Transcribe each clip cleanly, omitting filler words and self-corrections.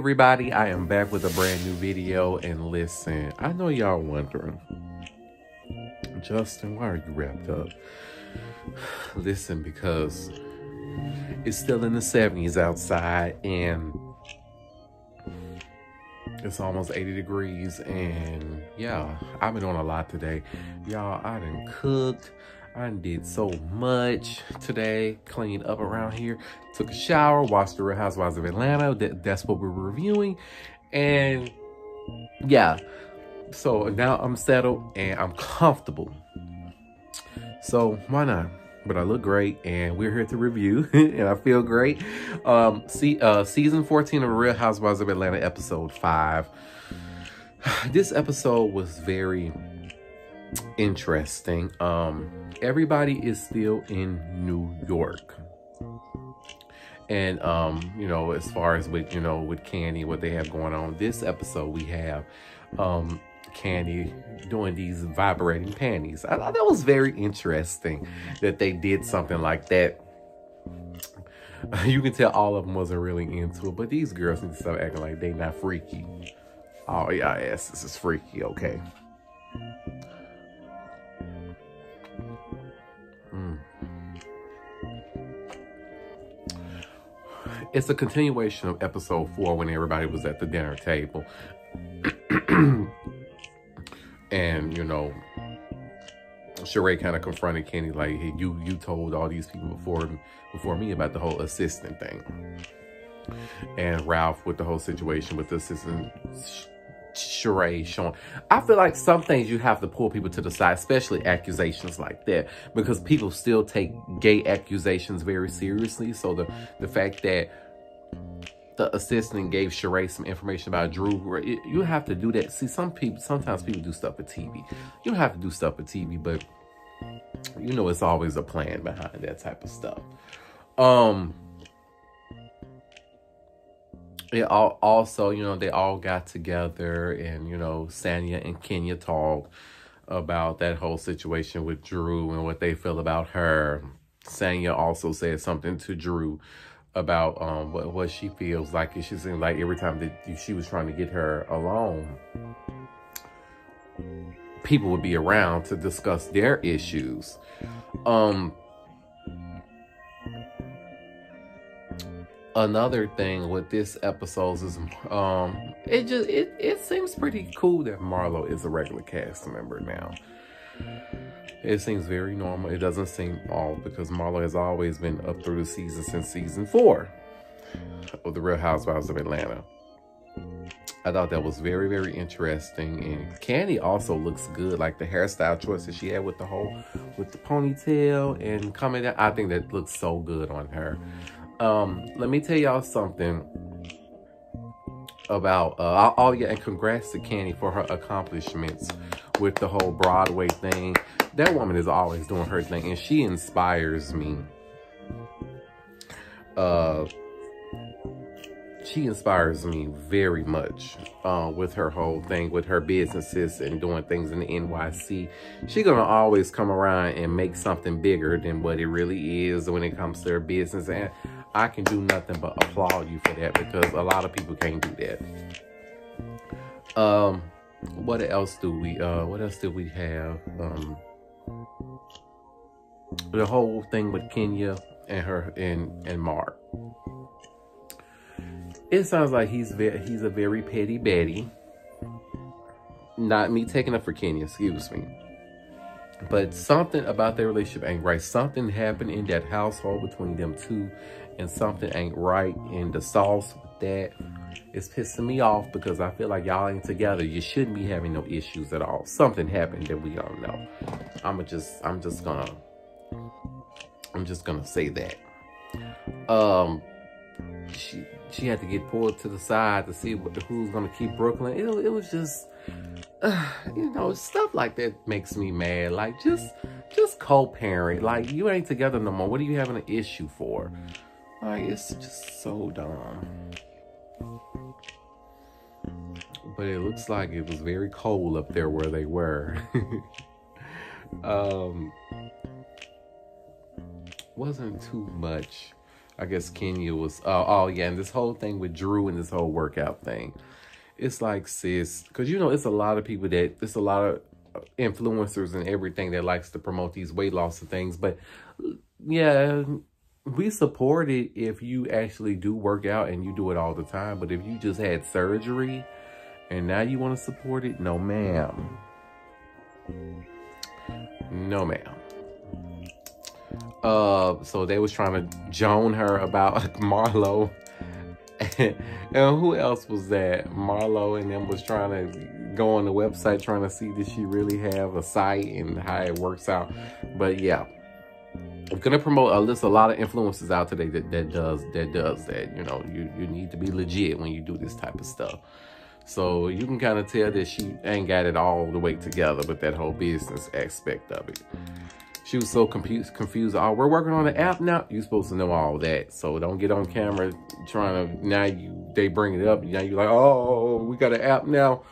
everybody, I am back with a brand new video. And listen, I know y'all wondering, Justin, why are you wrapped up? Listen, because it's still in the 70s outside and it's almost 80 degrees. And yeah, I've been doing a lot today. Y'all, I done cooked. I did so much today, cleaned up around here, took a shower, watched The Real Housewives of Atlanta. That's what we're reviewing. And yeah, so now I'm settled and I'm comfortable. So why not? But I look great and we're here to review and I feel great. Season 14 of The Real Housewives of Atlanta, episode 5. This episode was very interesting. Everybody is still in New York. And, you know, as far as with, you know, with Kandi, what they have going on, this episode we have, Kandi doing these vibrating panties. I thought that was very interesting that they did something like that. You can tell all of them wasn't really into it, but these girls need to start acting like they not freaky. Oh, yeah, yes, this is freaky, okay. It's a continuation of episode 4 when everybody was at the dinner table. And, you know, Sheree kind of confronted Kandi like, hey, you told all these people before me about the whole assistant thing. And Ralph with the whole situation with the assistant, Sheree showing. I feel like some things you have to pull people to the side, especially accusations like that, because people still take gay accusations very seriously. So the fact that the assistant gave Sheree some information about Drew, you have to do that. See, sometimes people do stuff for TV. You don't have to do stuff for TV, but you know it's always a plan behind that type of stuff. Also, you know, they all got together and, you know, Sanya and Kenya talked about that whole situation with Drew and what they feel about her. Sanya also said something to Drew about what she feels like. She seemed like every time that she was trying to get her alone, people would be around to discuss their issues. Another thing with this episode is it seems pretty cool that Marlo is a regular cast member now. It seems very normal. It doesn't seem off because Marlo has always been up through the season since season 4 of The Real Housewives of Atlanta. I thought that was very, very interesting. And Kandi also looks good, like the hairstyle choice that she had with the ponytail and coming down. I think that looks so good on her. Let me tell y'all something about, oh yeah, and congrats to Kandi for her accomplishments with the whole Broadway thing. That woman is always doing her thing, and she inspires me. She inspires me very much with her whole thing, with her businesses and doing things in the NYC. She's going to always come around and make something bigger than what it really is when it comes to her business. And I can do nothing but applaud you for that, because a lot of people can't do that. What else did we have? The whole thing with Kenya and her and Mark. It sounds like he's a very petty Betty. Not me taking up for Kenya, excuse me. But something about their relationship ain't right. Something happened in that household between them two, and something ain't right in the sauce with that. It's pissing me off because I feel like y'all ain't together. You shouldn't be having no issues at all. Something happened that we don't know. I'm just gonna say that. She had to get pulled to the side to see who's gonna keep Brooklyn. It was just, you know, stuff like that makes me mad. Like, just co-parent. Like, you ain't together no more. What are you having an issue for? Like, it's just so dumb. But it looks like it was very cold up there where they were. Wasn't too much I guess Kenya was, oh yeah, and this whole thing with Drew and this whole workout thing. It's like, sis, because you know, it's a lot of people it's a lot of influencers and everything that likes to promote these weight loss and things. But yeah, we support it if you actually do work out and you do it all the time. But if you just had surgery and now you want to support it, no ma'am. No ma'am. So they was trying to joan her about Marlo. And who else was that? Marlo and them was trying to go on the website trying to see did she really have a site and how it works out. But yeah, I'm gonna promote there's a lot of influencers out today that does that. You know, you need to be legit when you do this type of stuff. So you can kind of tell that she ain't got it all the way together with that whole business aspect of it. She was so confused. Oh, we're working on the app now. You're supposed to know all that. So don't get on camera trying to, now they bring it up. Now you're like, oh, we got an app now.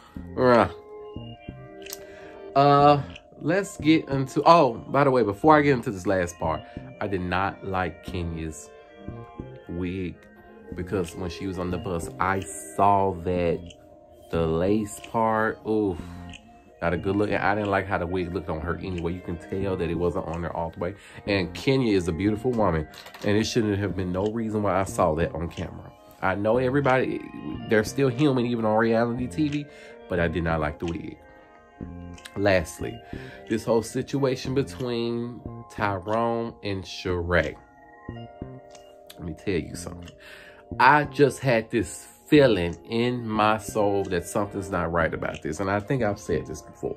Let's get into, oh, by the way, before I get into this last part, I did not like Kenya's wig because when she was on the bus, I saw that the lace part, oof. Not a good look. And I didn't like how the wig looked on her anyway. You can tell that it wasn't on there all the way. And Kenya is a beautiful woman. And it shouldn't have been no reason why I saw that on camera. I know everybody, they're still human even on reality TV. But I did not like the wig. Lastly, this whole situation between Tyrone and Sheree. Let me tell you something. I just had this feeling in my soul that something's not right about this. And I think I've said this before.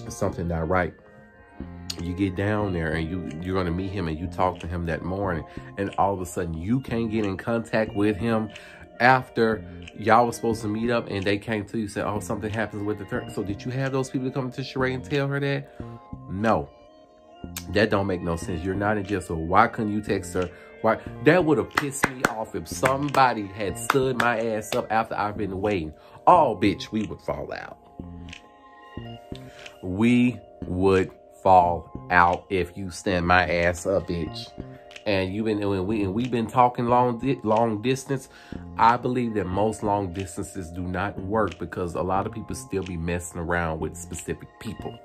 Something not right. You get down there and you're going to meet him and you talk to him that morning. And all of a sudden you can't get in contact with him after y'all was supposed to meet up and they came to you and said, oh, something happens with the third. So did you have those people come to Sheree and tell her that? No. That don't make no sense. You're not in jail, so why couldn't you text her? Why? That would have pissed me off if somebody had stood my ass up after I've been waiting. Oh, bitch, we would fall out. We would fall out if you stand my ass up, bitch. And we've been talking long distance. I believe that most long distances do not work because a lot of people still be messing around with specific people.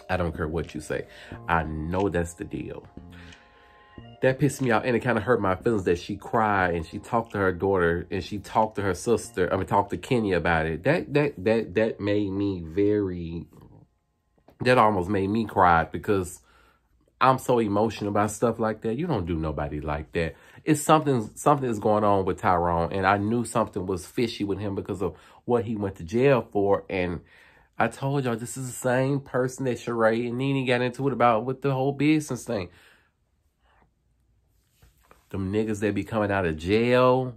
I don't care what you say. I know that's the deal. That pissed me off, and it kind of hurt my feelings that she cried and she talked to her daughter and she talked to her sister. I mean, talked to Kenya about it. That made me very. That almost made me cry because I'm so emotional about stuff like that. You don't do nobody like that. It's something's going on with Tyrone, and I knew something was fishy with him because of what he went to jail for. And I told y'all, this is the same person that Sheree and Nene got into it about with the whole business thing. Them niggas that be coming out of jail,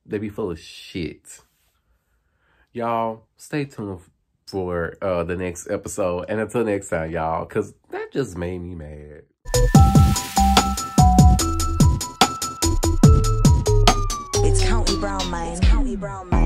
they be full of shit. Y'all, stay tuned for the next episode. And until next time, y'all, because that just made me mad. It's County Brown, man. It's County Brown, man.